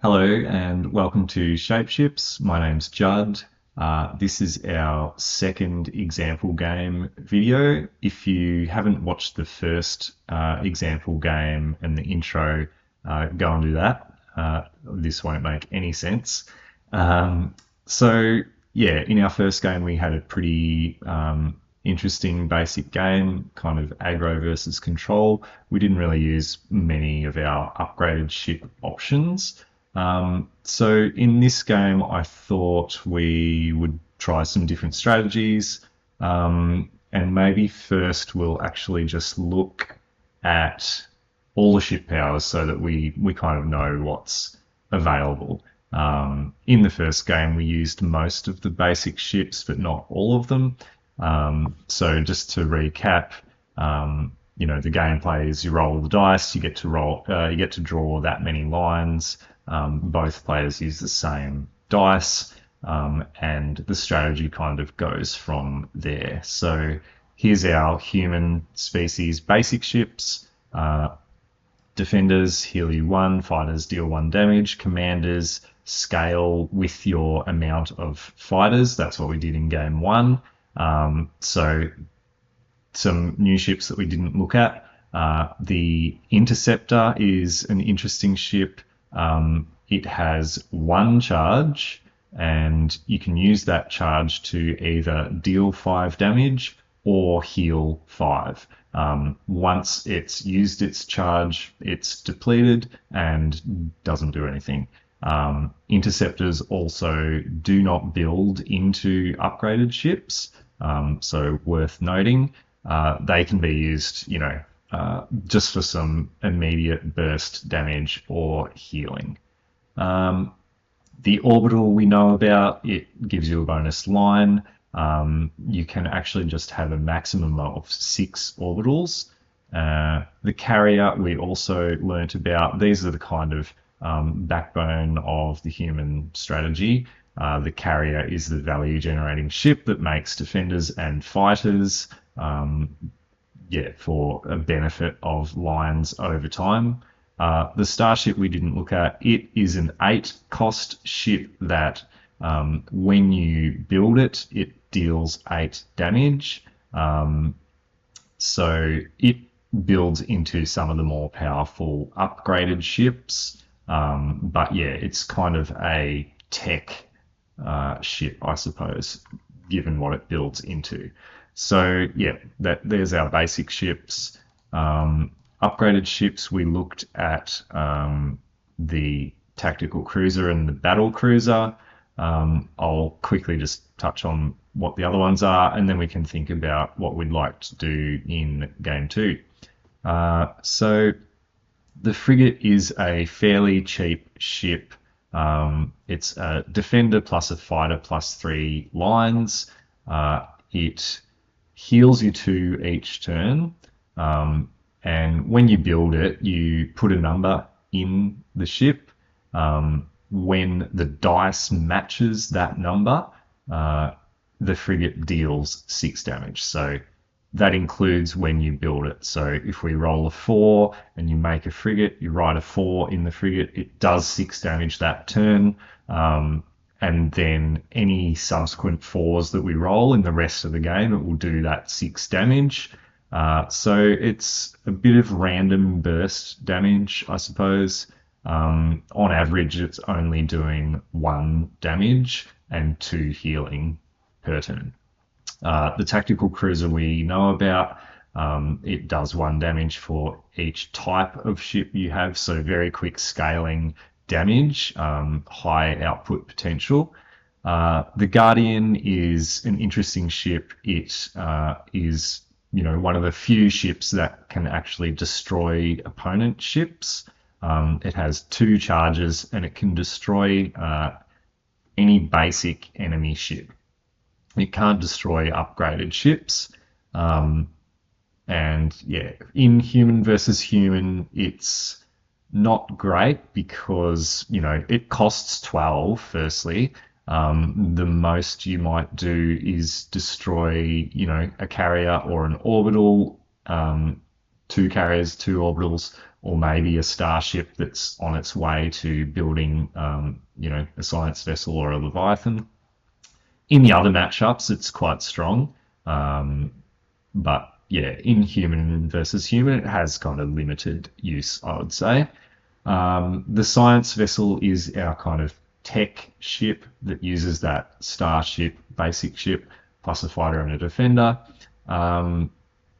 Hello and welcome to Shapeships. My name's Judd. This is our second example game video. If you haven't watched the first example game and the intro, go and do that. This won't make any sense. Um, so yeah, in our first game we had a pretty interesting basic game, kind of aggro versus control. We didn't really use many of our upgraded ship options. So in this game, I thought we would try some different strategies, and maybe first we'll actually just look at all the ship powers so that we kind of know what's available. In the first game, we used most of the basic ships, but not all of them. So just to recap, the gameplay is you roll the dice, you get to draw that many lines. Both players use the same dice, and the strategy kind of goes from there. So here's our human species basic ships. Defenders heal you 1, fighters deal 1 damage, commanders scale with your amount of fighters. That's what we did in game 1. So some new ships that we didn't look at. The Interceptor is an interesting ship. It has 1 charge, and you can use that charge to either deal 5 damage or heal 5. Once it's used its charge, it's depleted and doesn't do anything. Interceptors also do not build into upgraded ships, so worth noting. They can be used, just for some immediate burst damage or healing. The orbital we know about, it gives you a bonus line. You can actually just have a maximum of 6 orbitals. The carrier we also learnt about. These are the kind of backbone of the human strategy. The carrier is the value generating ship that makes defenders and fighters, for a benefit of lines over time. The starship we didn't look at, it is an 8 cost ship that when you build it, it deals 8 damage. So it builds into some of the more powerful upgraded ships. But yeah, it's kind of a tech ship, I suppose, given what it builds into. So yeah, there's our basic ships. Upgraded ships, we looked at the tactical cruiser and the battle cruiser. I'll quickly just touch on what the other ones are, and then we can think about what we'd like to do in game 2. So the frigate is a fairly cheap ship. It's a defender plus a fighter plus 3 lines. It heals you 2 each turn. And when you build it, you put a number in the ship. When the dice matches that number, the frigate deals 6 damage. So that includes when you build it. So if we roll a 4 and you make a frigate, you write a 4 in the frigate, it does 6 damage that turn. And then any subsequent 4s that we roll in the rest of the game, it will do that 6 damage. So it's a bit of random burst damage, I suppose. On average, it's only doing 1 damage and 2 healing per turn. The tactical cruiser we know about, it does 1 damage for each type of ship you have, so very quick scaling damage, high output potential. The Guardian is an interesting ship. It is one of the few ships that can actually destroy opponent ships. It has 2 charges and it can destroy any basic enemy ship. It can't destroy upgraded ships. And yeah, in human versus human, it's not great because, it costs 12, firstly. The most you might do is destroy, a carrier or an orbital, 2 carriers, 2 orbitals, or maybe a starship that's on its way to building, a science vessel or a Leviathan. In the other matchups, it's quite strong. But yeah, in human versus human, it has kind of limited use, I would say. The science vessel is our kind of tech ship that uses that starship basic ship plus a fighter and a defender.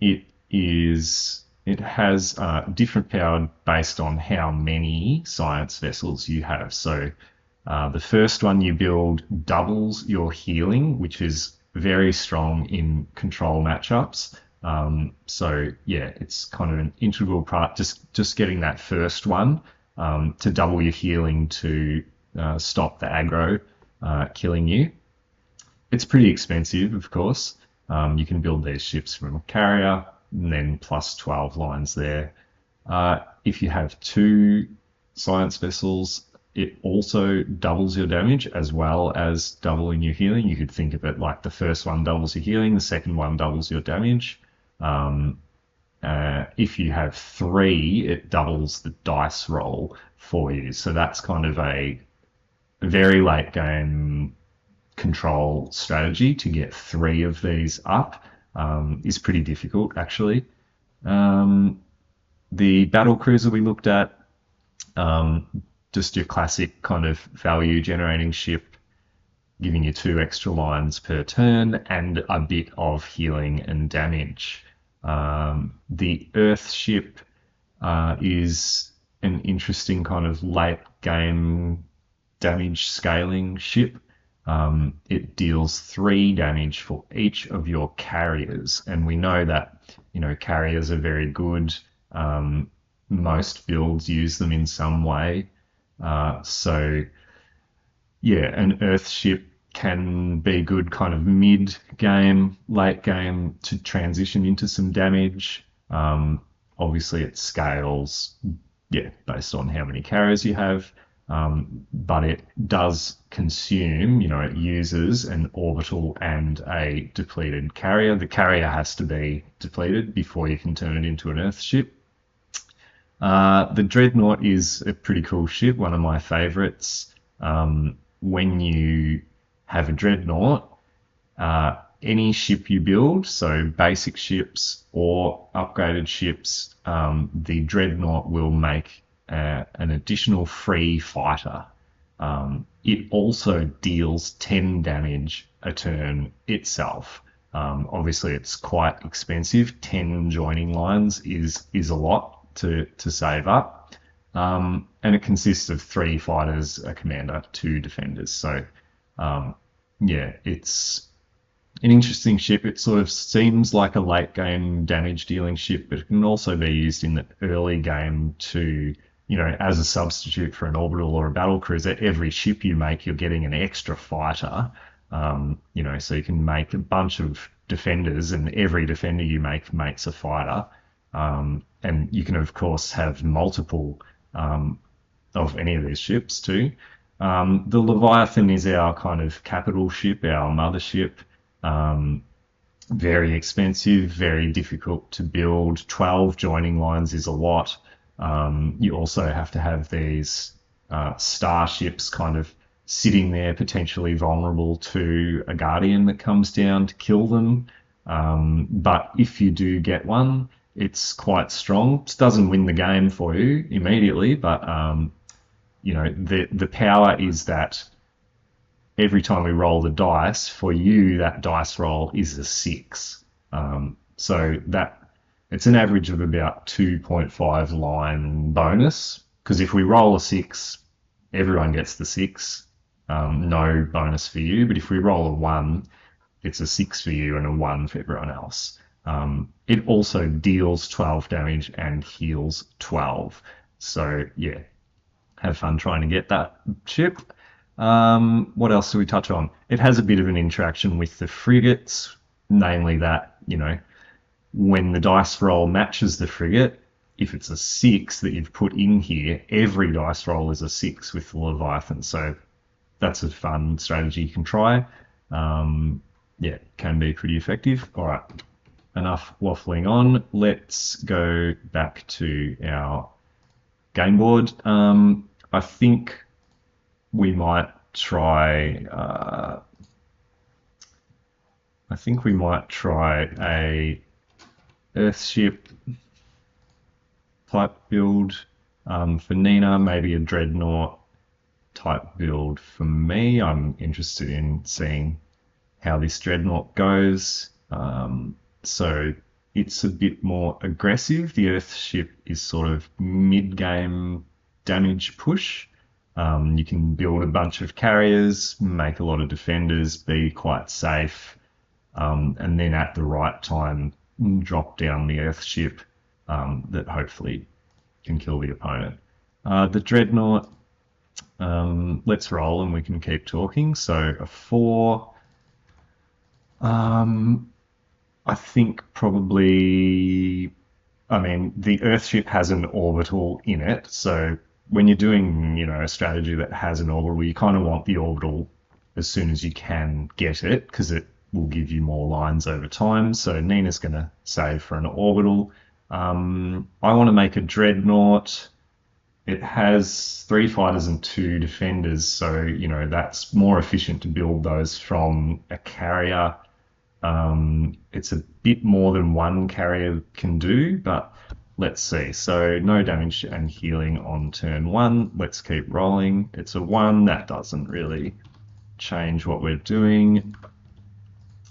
It is it has different power based on how many science vessels you have. So the first one you build doubles your healing, which is very strong in control matchups. So yeah, it's kind of an integral part. Just getting that first one to double your healing to stop the aggro killing you. It's pretty expensive, of course. You can build these ships from a carrier and then plus 12 lines there. If you have 2 science vessels, it also doubles your damage as well as doubling your healing. You could think of it like the first one doubles your healing, the second one doubles your damage. If you have 3, it doubles the dice roll for you. So that's kind of a very late game control strategy. To get 3 of these up is pretty difficult, actually. The battle cruiser we looked at, just your classic kind of value generating ship, giving you 2 extra lines per turn and a bit of healing and damage. The Earth ship is an interesting kind of late game damage scaling ship. It deals 3 damage for each of your carriers, and we know that carriers are very good. Most builds use them in some way. So yeah, an Earth ship can be good kind of mid game, late game to transition into some damage. Obviously it scales, based on how many carriers you have. But it does consume, it uses an orbital and a depleted carrier. The carrier has to be depleted before you can turn it into an Earth ship. The Dreadnought is a pretty cool ship, one of my favorites. When you have a Dreadnought, any ship you build, so basic ships or upgraded ships, the Dreadnought will make an additional free fighter. It also deals 10 damage a turn itself. Obviously, it's quite expensive. 10 joining lines is a lot to save up. And it consists of 3 fighters, a commander, 2 defenders. So, it's an interesting ship. It sort of seems like a late game damage dealing ship, but it can also be used in the early game to, as a substitute for an orbital or a battle cruiser. Every ship you make, you're getting an extra fighter. So you can make a bunch of defenders, and every defender you make makes a fighter. And you can, of course, have multiple of any of these ships too. The Leviathan is our kind of capital ship, our mothership. Very expensive, very difficult to build. 12 joining lines is a lot. You also have to have these starships kind of sitting there, potentially vulnerable to a guardian that comes down to kill them. But if you do get one, it's quite strong. It doesn't win the game for you immediately, but the power is that every time we roll the dice, for you, that dice roll is a 6. So that it's an average of about 2.5 line bonus, because if we roll a 6, everyone gets the 6. No bonus for you. But if we roll a 1, it's a 6 for you and a 1 for everyone else. It also deals 12 damage and heals 12. So yeah, have fun trying to get that ship. What else do we touch on? It has a bit of an interaction with the frigates, namely that, when the dice roll matches the frigate, if it's a 6 that you've put in here, every dice roll is a 6 with the Leviathan. So that's a fun strategy you can try. Can be pretty effective. All right, enough waffling on. Let's go back to our game board. I think we might try. I think we might try a Earthship type build for Nina. Maybe a Dreadnought type build for me. I'm interested in seeing how this Dreadnought goes. So it's a bit more aggressive. The Earthship is sort of mid-game damage push. You can build a bunch of carriers, make a lot of defenders, be quite safe, and then at the right time drop down the Earthship that hopefully can kill the opponent. The Dreadnought, let's roll and we can keep talking. So a 4. I think probably, I mean, the Earthship has an orbital in it. So when you're doing, a strategy that has an orbital, you kind of want the orbital as soon as you can get it because it will give you more lines over time. So Nina's going to save for an orbital. I want to make a Dreadnought. It has 3 fighters and 2 defenders, so that's more efficient to build those from a carrier. It's a bit more than one carrier can do, but let's see. So no damage and healing on turn 1. Let's keep rolling. It's a 1. That doesn't really change what we're doing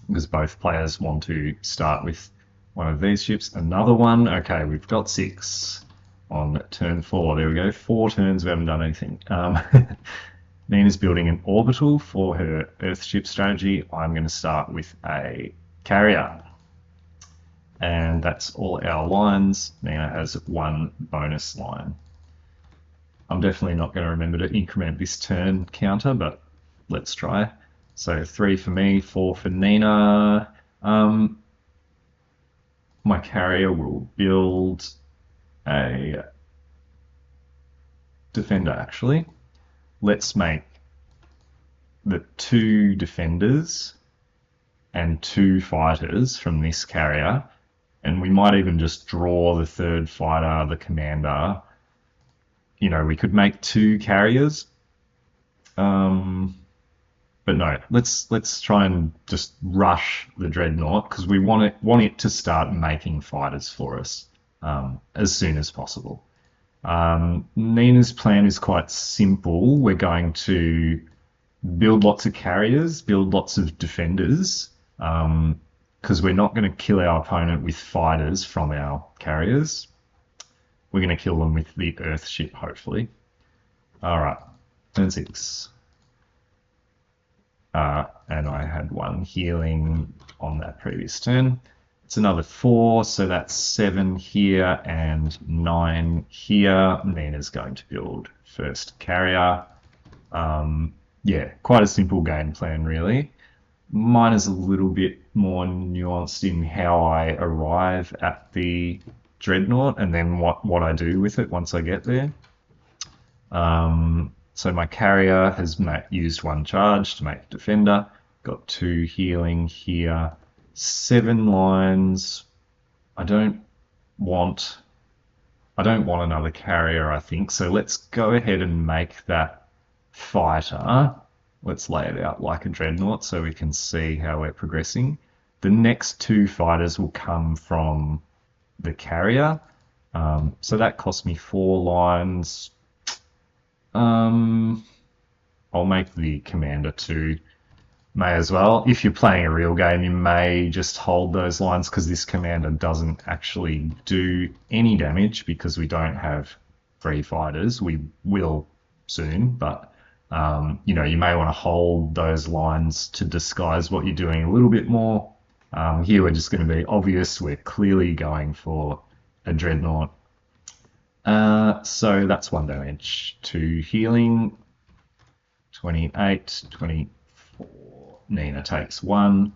because both players want to start with one of these ships. Another 1. Okay, we've got 6 on turn 4. There we go. 4 turns, we haven't done anything. Nina's building an orbital for her Earthship strategy. I'm going to start with a carrier. And that's all our lines. Nina has 1 bonus line. I'm definitely not going to remember to increment this turn counter, but let's try. So 3 for me, 4 for Nina. My carrier will build a defender, actually. Let's make the 2 defenders and 2 fighters from this carrier, and we might even just draw the 3rd fighter, the commander. We could make 2 carriers, but no. Let's try and just rush the Dreadnought because we want it to start making fighters for us as soon as possible. Nina's plan is quite simple. We're going to build lots of carriers, build lots of defenders, because we're not going to kill our opponent with fighters from our carriers. We're going to kill them with the Earthship, hopefully. All right, turn 6. And I had 1 healing on that previous turn. It's another 4, so that's 7 here and 9 here. Nina's going to build first carrier. Yeah, quite a simple game plan, really. Mine is a little bit more nuanced in how I arrive at the Dreadnought and then what I do with it once I get there. So my carrier has used 1 charge to make defender. Got 2 healing here. 7 lines. I don't want another carrier, I think. So let's go ahead and make that fighter. Let's lay it out like a Dreadnought so we can see how we're progressing. The next 2 fighters will come from the carrier. So that cost me 4 lines. I'll make the commander 2. May as well. If you're playing a real game, you may just hold those lines because this commander doesn't actually do any damage because we don't have 3 fighters. We will soon, but you may want to hold those lines to disguise what you're doing a little bit more. Here we're just going to be obvious. We're clearly going for a Dreadnought. So that's 1 damage. 2 healing. 28, 24. Nina takes 1.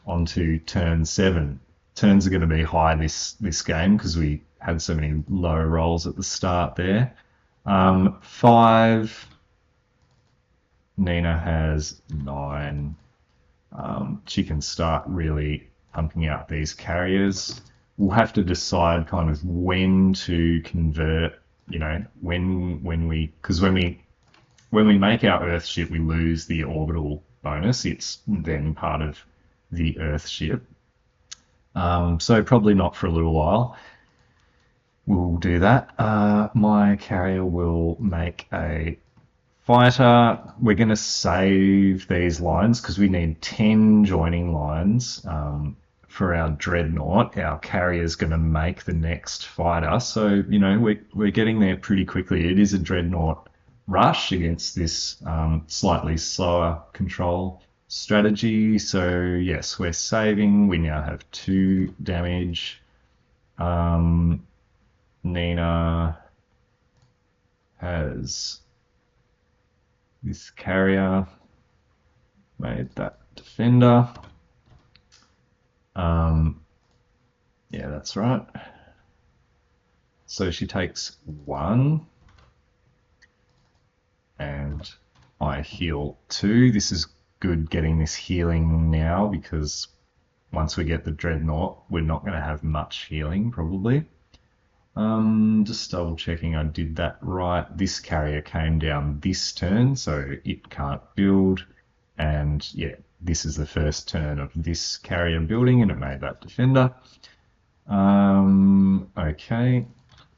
On to turn 7. Turns are going to be high this game because we had so many low rolls at the start there. 5. Nina has 9. She can start really pumping out these carriers. We'll have to decide kind of when to convert you know, when we make our Earth ship, we lose the orbital bonus. It's then part of the Earth ship. So probably not for a little while. We'll do that. My carrier will make a fighter. We're going to save these lines because we need 10 joining lines for our Dreadnought. Our carrier is going to make the next fighter. So, you know, we're getting there pretty quickly. It is a Dreadnought rush against this slightly slower control strategy. So, yes, we're saving. We now have 2 damage. Nina has this carrier, made that defender. Yeah, that's right. So she takes 1, and I heal 2. This is good getting this healing now, because once we get the Dreadnought, we're not going to have much healing, probably. Just double checking I did that right. This carrier came down this turn, so it can't build. And yeah, this is the first turn of this carrier building, and it made that defender. Okay,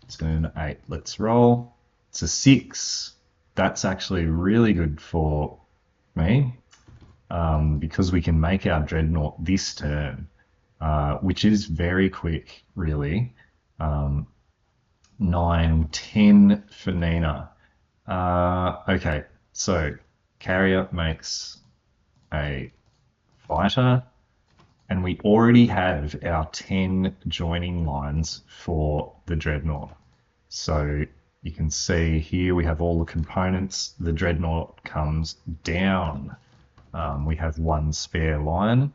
turn 8, let's roll. It's a 6. That's actually really good for me, because we can make our Dreadnought this turn, which is very quick, really. 9, 10 for Nina. Okay, so carrier makes a fighter, and we already have our 10 joining lines for the Dreadnought. So you can see here we have all the components. The Dreadnought comes down. We have 1 spare line.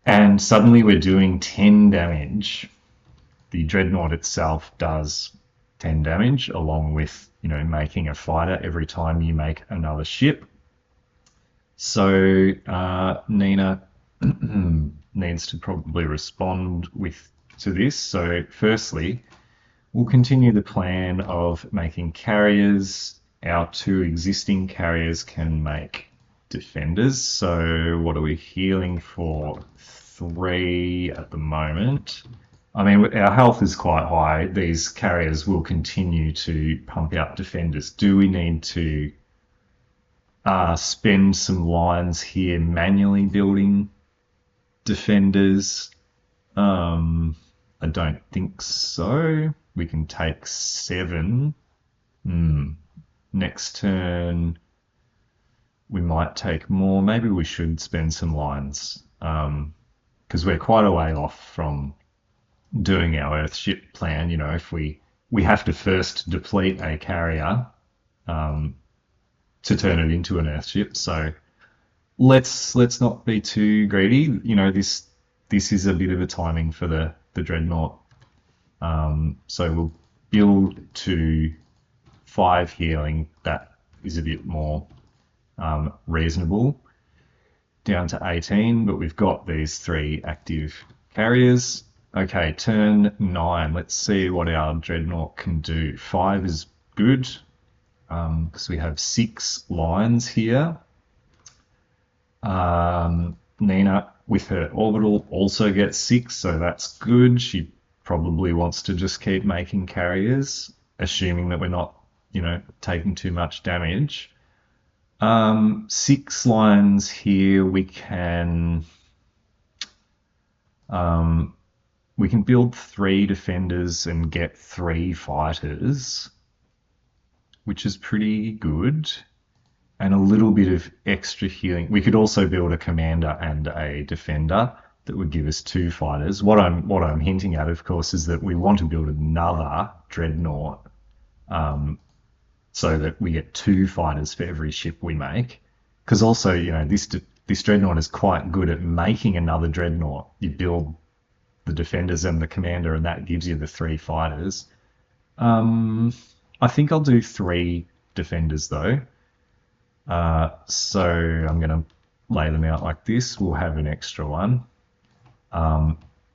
And suddenly we're doing 10 damage. The Dreadnought itself does 10 damage, along with, you know, making a fighter every time you make another ship. So Nina needs to probably respond to this. So firstly, we'll continue the plan of making carriers. Our 2 existing carriers can make defenders. So what are we healing for? 3 at the moment. I mean, our health is quite high. These carriers will continue to pump out defenders. Do we need to spend some lines here manually building defenders? I don't think so. We can take 7. Next turn, we might take more. Maybe we should spend some lines, because we're quite a way off from doing our Earthship plan. You know, if we have to first deplete a carrier to turn it into an Earthship. So let's not be too greedy. You know, this is a bit of a timing for the Dreadnought. So we'll build to 5 healing. That is a bit more reasonable. Down to 18, but we've got these 3 active carriers. Okay, turn 9. Let's see what our Dreadnought can do. 5 is good, because we have 6 lines here. Nina, with her orbital, also gets 6, so that's good. She probably wants to just keep making carriers, assuming that we're not, you know, taking too much damage. 6 lines here. We can build 3 defenders and get 3 fighters, which is pretty good, and a little bit of extra healing. We could also build a commander and a defender that would give us 2 fighters. What I'm hinting at, of course, is that we want to build another Dreadnought, so that we get 2 fighters for every ship we make. Because also, you know, this Dreadnought is quite good at making another Dreadnought. You build the defenders and the commander, and that gives you the 3 fighters. I think I'll do 3 defenders though. So I'm going to lay them out like this. We'll have an extra one.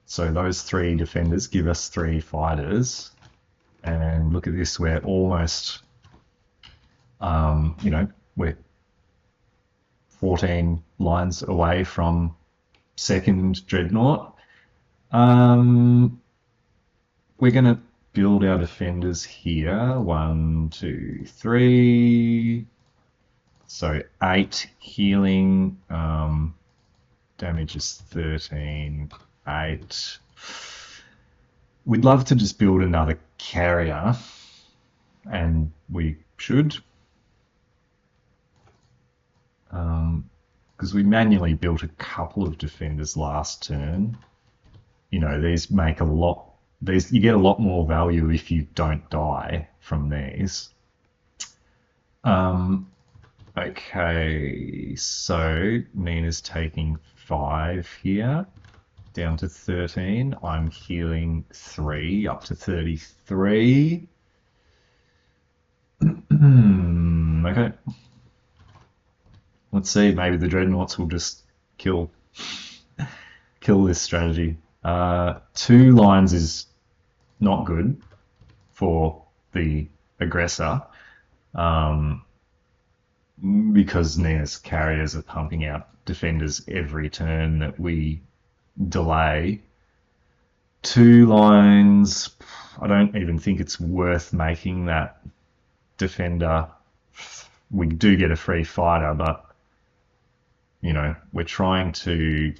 So those 3 defenders give us 3 fighters. And look at this, we're almost, we're 14 lines away from second Dreadnought. We're going to build our defenders here. 1, 2, 3. So 8 healing. Damage is 13. 8. We'd love to just build another carrier, and we should. Because we manually built a couple of defenders last turn. These make a lot. You get a lot more value if you don't die from these. Okay, so Nina's taking 5 here, down to 13. I'm healing 3, up to 33. Okay. Let's see, maybe the Dreadnoughts will just kill this strategy. 2 lines is not good for the aggressor, because Nina's carriers are pumping out defenders every turn that we delay. 2 lines, I don't even think it's worth making that defender. We do get a free fighter, but we're trying to,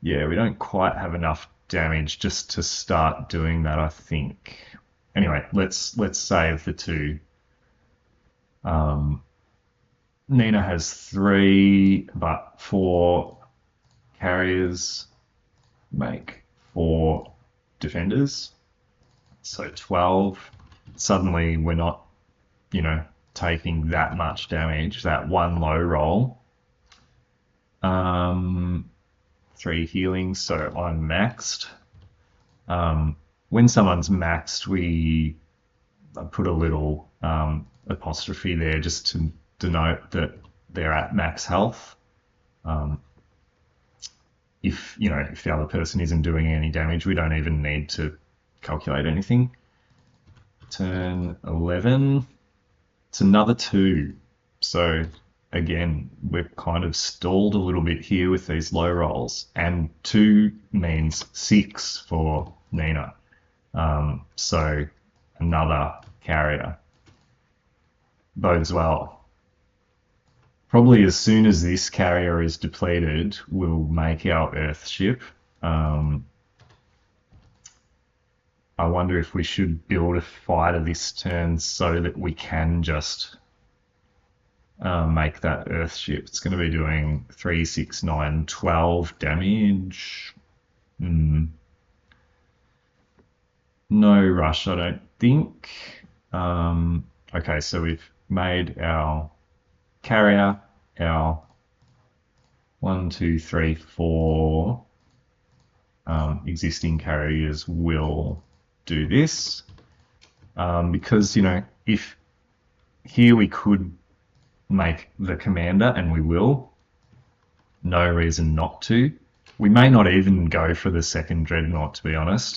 we don't quite have enough damage just to start doing that, I think. Anyway, let's save the 2. Nina has 3, but 4 carriers make 4 defenders. So 12. Suddenly we're not, taking that much damage, that 1 low roll. 3 healing, so I'm maxed. When someone's maxed, we put a little apostrophe there just to denote that they're at max health. If the other person isn't doing any damage, we don't even need to calculate anything. Turn 11. It's another 2. So again, we're kind of stalled a little bit here with these low rolls, and 2 means 6 for Nina. So another carrier bodes well. Probably as soon as this carrier is depleted, we'll make our Earth ship. I wonder if we should build a fighter this turn so that we can just make that Earth ship. It's going to be doing 3, 6, 9, 12 damage. No rush, I don't think. Okay, so we've made our carrier, our 1, 2, 3, 4 existing carriers will do this. Because, if here we could make the commander, and we will, no reason not to. We may not even go for the second Dreadnought, to be honest.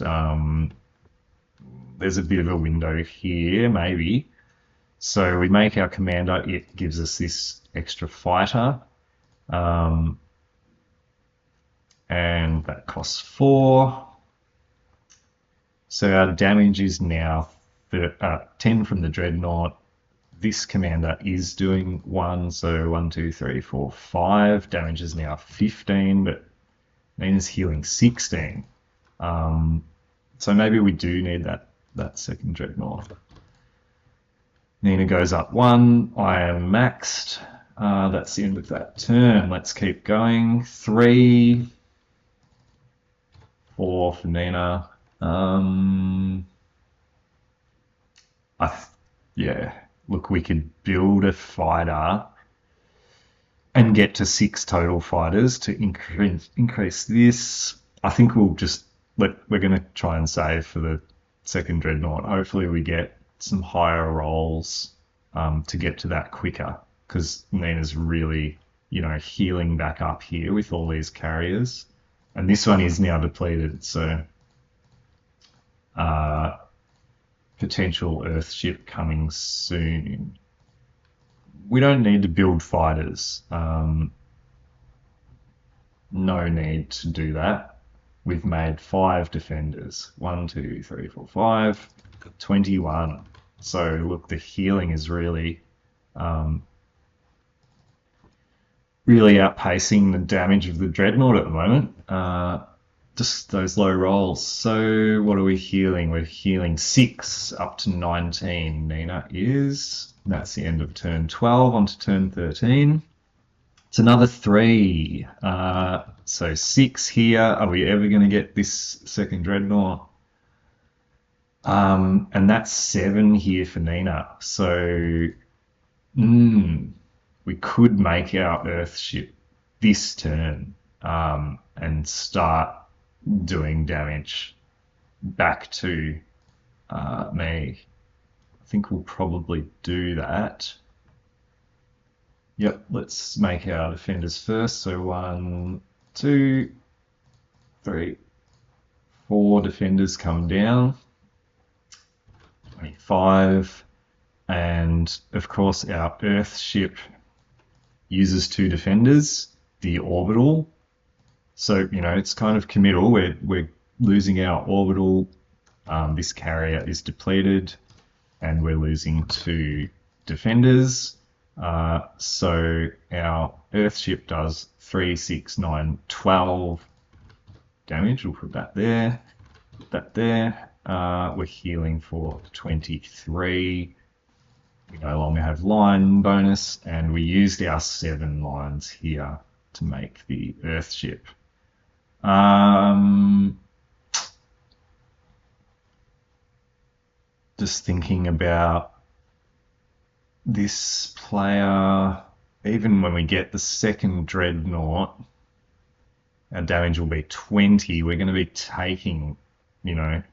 There's a bit of a window here, maybe. So we make our commander, it gives us this extra fighter. And that costs 4. So our damage is now 10 from the Dreadnought. This commander is doing 1, so 1, 2, 3, 4, 5. Damage is now 15, but Nina's healing 16. So maybe we do need that second Dreadnought. Nina goes up 1. I am maxed. That's the end of that turn. Let's keep going. 3, 4 for Nina. Look, we could build a fighter and get to 6 total fighters to increase this. I think we'll just we're going to try and save for the second Dreadnought. Hopefully we get some higher rolls to get to that quicker, because Nina's really, healing back up here with all these carriers. And this one is now depleted, so potential Earthship coming soon. We don't need to build fighters. No need to do that. We've made 5 defenders. 1, 2, 3, 4, 5. 21. So look, the healing is really really outpacing the damage of the Dreadnought at the moment. Just those low rolls. So what are we healing? We're healing 6 up to 19. Nina is. That's the end of turn 12 onto turn 13. It's another 3. So 6 here. Are we ever going to get this second Dreadnought? And that's 7 here for Nina. So we could make our Earthship this turn and start doing damage back to me. I think we'll probably do that. Yep, let's make our defenders first. So 1, 2, 3, 4 defenders come down. 25. And of course our Earthship uses 2 defenders, the orbital. So, you know, it's kind of committal. We're losing our orbital. This carrier is depleted and we're losing 2 defenders. So our Earthship does 3, 6, 9, 12 damage. We'll put that there. Put that there. We're healing for 23. We no longer have line bonus, and we used our 7 lines here to make the Earthship. Just thinking about this player, even when we get the second Dreadnought, our damage will be 20. We're going to be taking, you know,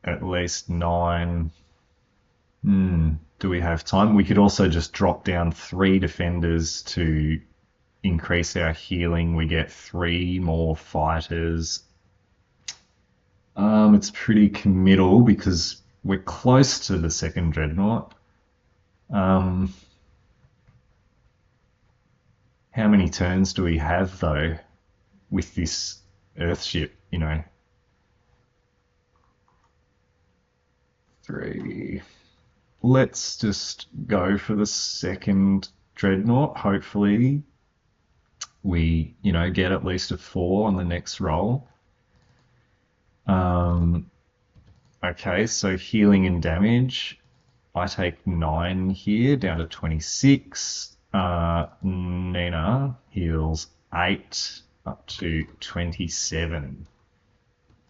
at least 9. Do we have time? We could also just drop down 3 defenders to increase our healing. We get 3 more fighters. It's pretty committal because we're close to the second Dreadnought. How many turns do we have though with this Earthship, you know? 3. Let's just go for the second Dreadnought. Hopefully we, you know, get at least a 4 on the next roll. Okay, so healing and damage. I take 9 here, down to 26. Nina heals 8 up to 27.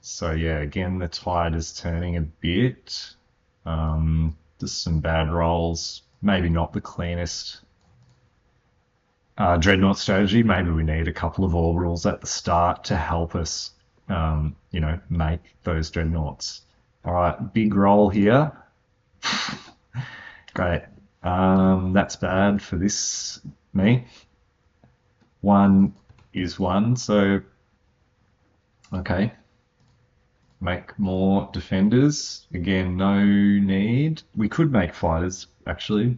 So yeah, again, the tide is turning a bit. Just some bad rolls. Maybe not the cleanest Dreadnought strategy. Maybe we need a couple of orbitals at the start to help us, you know, make those Dreadnoughts. All right, big roll here. Great. That's bad for this me. 1 is 1, so okay. Make more defenders. Again, no need. We could make fighters, actually.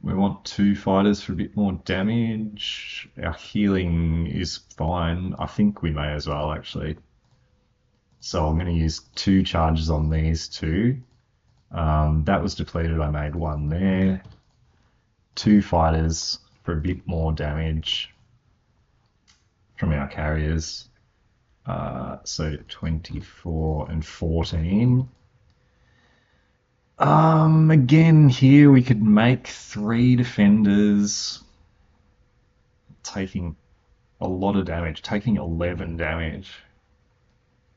We want 2 fighters for a bit more damage. Our healing is fine. I think we may as well, actually. So I'm going to use 2 charges on these 2. That was depleted. I made 1 there. 2 fighters for a bit more damage from our carriers. So 24 and 14. Again, here we could make 3 defenders, taking a lot of damage, taking 11 damage.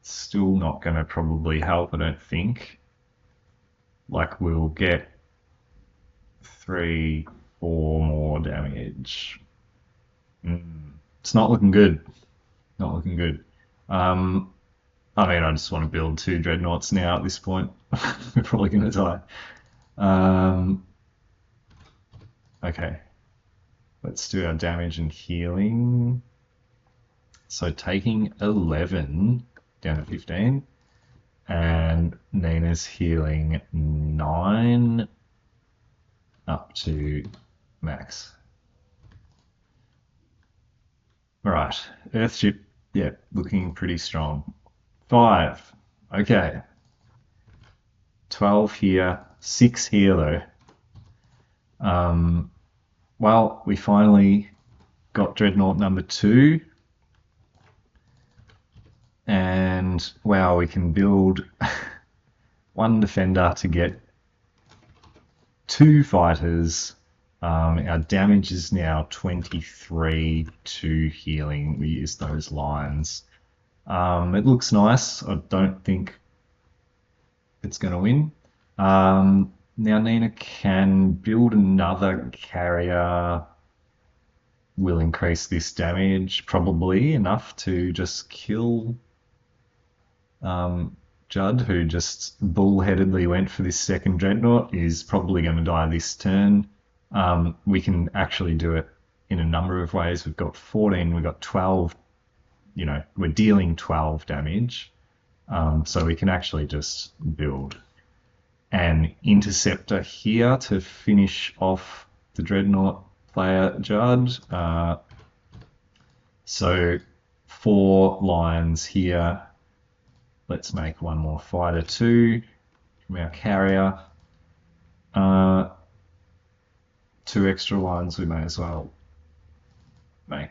Still not going to probably help, I don't think. Like, we'll get 3, 4 more damage. It's not looking good. Not looking good. I mean, I just want to build 2 Dreadnoughts now at this point. We're probably going to die. Okay. Let's do our damage and healing. So taking 11 down to 15. And Nina's healing 9 up to max. Right, Earthship, yeah, looking pretty strong. 5, okay. 12 here, 6 here though. Well, we finally got Dreadnought number 2. And wow, we can build one defender to get 2 fighters. Our damage is now 23 to healing. We use those lines. It looks nice. I don't think it's going to win. Now Nina can build another carrier. Will increase this damage, probably enough to just kill Judd, who just bullheadedly went for this second Dreadnought, is probably going to die this turn. We can actually do it in a number of ways. We've got 14, we've got 12, we're dealing 12 damage. So we can actually just build an Interceptor here to finish off the Dreadnought player Judd. So 4 lines here. Let's make one more fighter too from our carrier. 2 extra lines we may as well make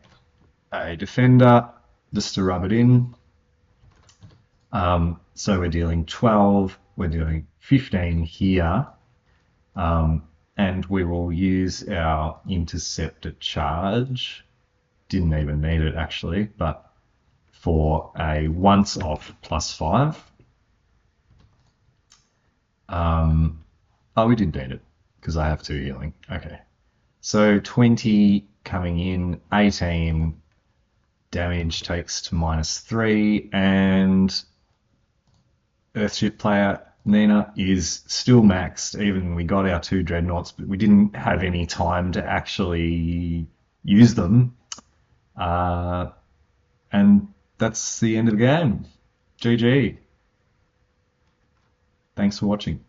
a defender just to rub it in. So we're dealing 12, we're doing 15 here, and we will use our Interceptor charge. Didn't even need it actually, but for a once off +5. Oh, we did need it because I have 2 healing. Okay. So 20 coming in, 18 damage takes to -3, and Earthship player Nina is still maxed. Even we got our 2 Dreadnoughts, but we didn't have any time to actually use them. And that's the end of the game. GG. Thanks for watching.